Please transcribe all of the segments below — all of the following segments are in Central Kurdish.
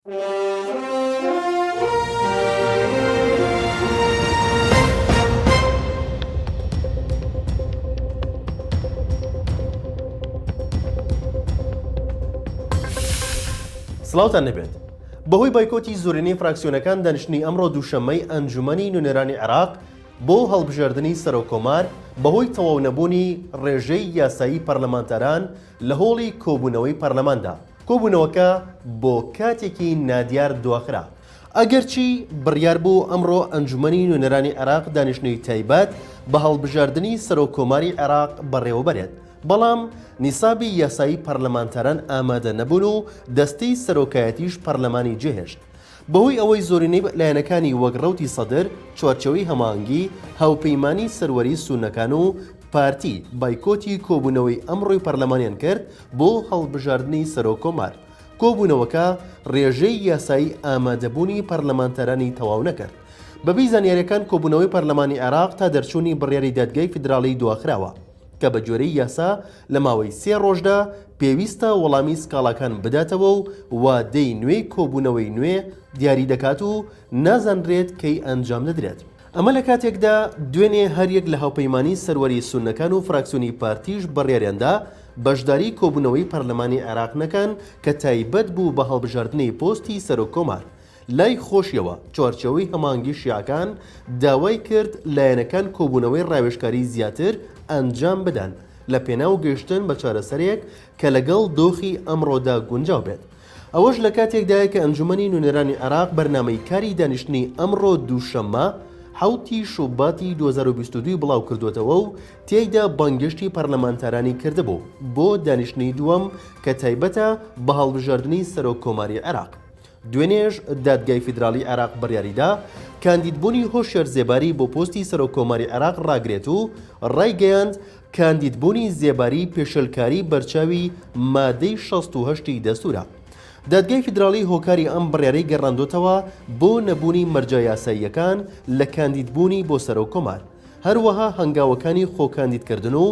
سڵاوتان نەبێت. بەهۆی بایکۆتی زۆرینەی فراکسیۆنەکان دانیشتنی ئەمڕۆ دووشەممەی ئەنجومەنی نوێنەرانی عێراق بۆ هەڵبژاردننی سەرۆکۆمار بەهۆی تەواو نەبوونی ڕێژەی یاسایی پەرلەمانتاران لە هۆڵی کۆبوونەوەی پەرلەماندا. کۆبوونەوەکە بۆ کاتێکی نادیار دواخرا. ئەگەرچی بڕیار بوو ئەمڕۆ ئەنجومەنی نوێنەرانی عێراق دانیشتنی تایبەت بە هەڵبژاردننی سەرۆکۆماری عێراق بەڕێوەبەرێت، بەڵام نیسابی یاسایی پەرلەمانتاران ئامادە نەبوون و دەستەی سەرۆکایەتیش پەرلەمانی جێهێشت. بەهۆی ئەوەی زۆرینەی لایەنەکانی وەک ڕەوتی سەدر، چوارچەوەی هەماهەنگی، هاوپەیمانی سەروەری سونەکان و پارتی بایکۆتی کۆبوونەوەی ئەمڕۆی پەرلەمانیان کرد بۆ هەڵبژاردننی سەرۆکۆمار. کۆبوونەوەکە ڕێژەی یاسایی ئامادەبوونی پەرلەمانتارانی تەواو نەکرد. بەبێ زانیاریەکان کۆبوونەوەی پەرلەمانی عێراق تا دەرچوونی بڕیاری دادگای فیدراڵی دواخراوە کە بە جۆرەی یاسا لە ماوەی 3 ڕۆژدا پێویستە وەڵامی سکاڵاکان بداتەوە و وادەی نوێی کۆبوونەوەی نوێ دیاری دەکات و نازانرێت کەی ئەنجام دەدرێت. ئەمە لە کاتێکدا دوێنێ هەریەک لە هاوپەیمانی سەروەری سونەکان و فراکسیۆنی پارتیش بڕیاریاندا بەشداری کۆبوونەوەی پەرلەمانی عێراق نەکەن کە تایبەت بوو بە هەڵبژاردنەی پۆستی سەرۆکۆمار. لای خۆشیەوە چوارچەوەی هەماهەنگی شیعەکان داوای کرد لایەنەکان کۆبوونەوەی ڕاوێژکاری زیاتر ئەنجام بدەن لە پێناو گەیشتن بە چارەسەرێک کە لەگەڵ دۆخی ئەمڕۆدا گونجاو بێت. ئەوەش لە کاتێکدایە کە ئەنجومەنی نوێنەرانی عێراق بەرنامەی کاری دانیشتنی ئەمڕۆ دووشەممە 7 شوباتی 2022 بڵاو کردوێتەوە و تێیدا بانگشتی پەرلەمانتارانی کردبوو بۆ دانیشتنی دووەم کە تایبەتە بە هەڵبژاردننی سەرۆکۆماری عێراق. دوێنێژ دادگای فیدراڵی عێراق بڕیاریدا کاندیدبوونی هۆشیار زێباری بۆ پۆستی سەرۆکۆماری عێراق ڕاگرێت و ڕایگەیاند کاندیدبوونی زێباری پێشەلکاری بەرچاوی مادەی 68 دەستورە. دادگای فیدراڵی هۆکاری ئەم بڕیارەی گەڕاندۆتەوە بۆ نەبوونی مەرجە یاساییەکان لە کاندیدبوونی بۆ سەرۆکۆمار، هەروەها هەنگاوەکانی خۆکاندیدکردن و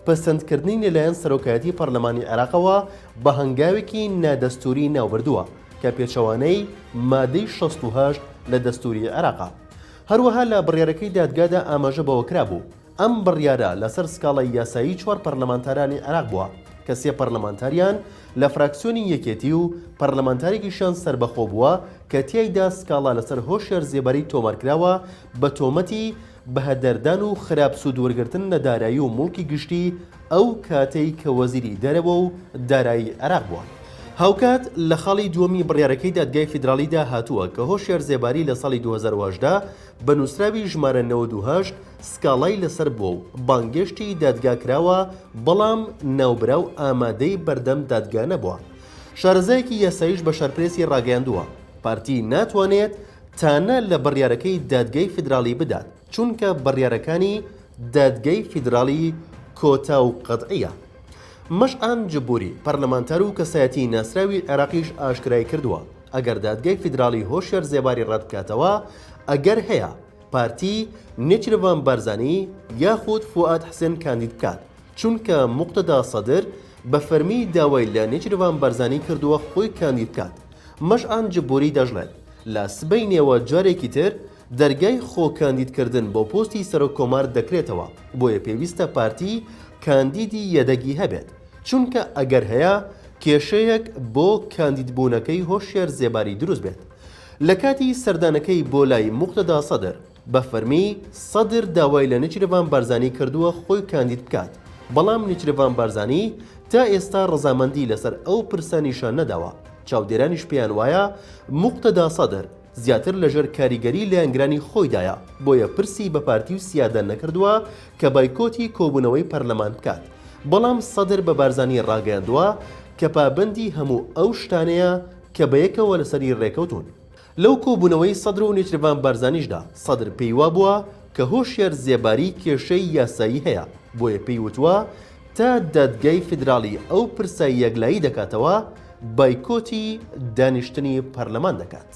پەسەندکردنی لەلایەن سەرۆکایەتی پەرلەمانی عێراقەوە بە هەنگاوێکی نادەستوری ناوبردووە کە پێچەوانەی مادەی 68 لە دەستوری عێراقا. هەروەها لە بڕیارەکەی دادگادا ئاماژە بەوە کرابوو ئەم بڕیارە لەسەر سکاڵای یاسایی 4 پەرلەمانتارانی عێراق بووە کە 3 پەرلەمانتاریان لە فراکسیۆنی یەکێتی و پەرلەمانتارێکیشان سەربەخۆ بووە کە تیایدا سکاڵا لەسەر هۆشیار زێبەری تۆمارکراوە بە تۆمەتی بەهەدەردان و خراپ سوودوەرگرتن لە دارایی و موڵکی گشتی ئەو کاتەی کە وەزیری دەرەوە و دارایی عێراق بووە. هاوکات لە خاڵی دووەمی بڕیارەکەی دادگای فیدراڵیدا هاتووە کە هۆشیار زێباری لە ساڵی 2018 بە نووسراوی ژمارە 98 سکاڵای لەسەر بووە و بانگشتی دادگا کراوە، بەڵام ناوبراو ئامادەی بەردەم دادگا نەبووە. شارەزایەکی یاساییش بە شارپرێسی ڕاگەیاندووە پارتی ناتوانێت تانە لە بڕیارەکەی دادگای فیدراڵی بدات چونکە بڕیارەکانی دادگای فیدراڵی کۆتا و قەتعیە. مەشعان جبوری پەرلەمانتار و کەسایەتی ناسراوی عێراقیش ئاشکرای کردووە ئەگەر دادگای فیدراڵی هۆشیار زێباری ڕەت بکاتەوە ئەگەر هەیە پارتی نێچیروان بارزانی یاخود فواد حسێن کاندید بکات، چونکە موقتەدا سەدر بە فەرمی داوای لە نێچیروان بارزانی کردووە خۆی کاندید بکات. مەشعان جبوری دەژڵێت لە سبەینەوە جارێکی تر دەرگای خۆکاندیدکردن بۆ پۆستی سەرۆکۆمار دەکرێتەوە، بۆیە پێویستە پارتی کاندیدی یەدەگی هەبێت، چونکە ئەگەر هەیە کێشەیەک بۆ کاندیدبوونەکەی هۆشیار زێباری دروست بێت. لە کاتی سەردانەکەی بۆ لای موقتەدا سەدر بە فەرمی سەدر داوای لە نێچیروان بارزانی کردووە خۆی کاندید بکات، بەڵام نێچیروان بارزانی تا ئێستا ڕەزامەندی لەسەر ئەو پرسانیشان نەداوە. چاودێرانیش پێیان وایە موقتەدا سەدر زیاتر لەژێر کاریگەری لایەنگرانی خۆیدایە، بۆیە پرسی بە پارتی و سیادە نەکردووە کە بایکۆتی کۆبوونەوەی پەرلەمان بکات، بەڵام سەدر بە بارزانی ڕاگەیاندووە کە پابەندی هەموو ئەو شتانەیە کە بەیەکەوە لەسەری ڕێکەوتون. لەو کۆبوونەوەی سەدر و نێچیروان بارزانیشدا سەدر پێی وا بووە کە هۆشیار زێباری کێشەی یاسایی هەیە، بۆیە پێی وتووە تا دادگای فیدراڵی ئەو پرسایی یەکلایی دەکاتەوە بایکۆتی دانیشتنی پەرلەمان دەکات.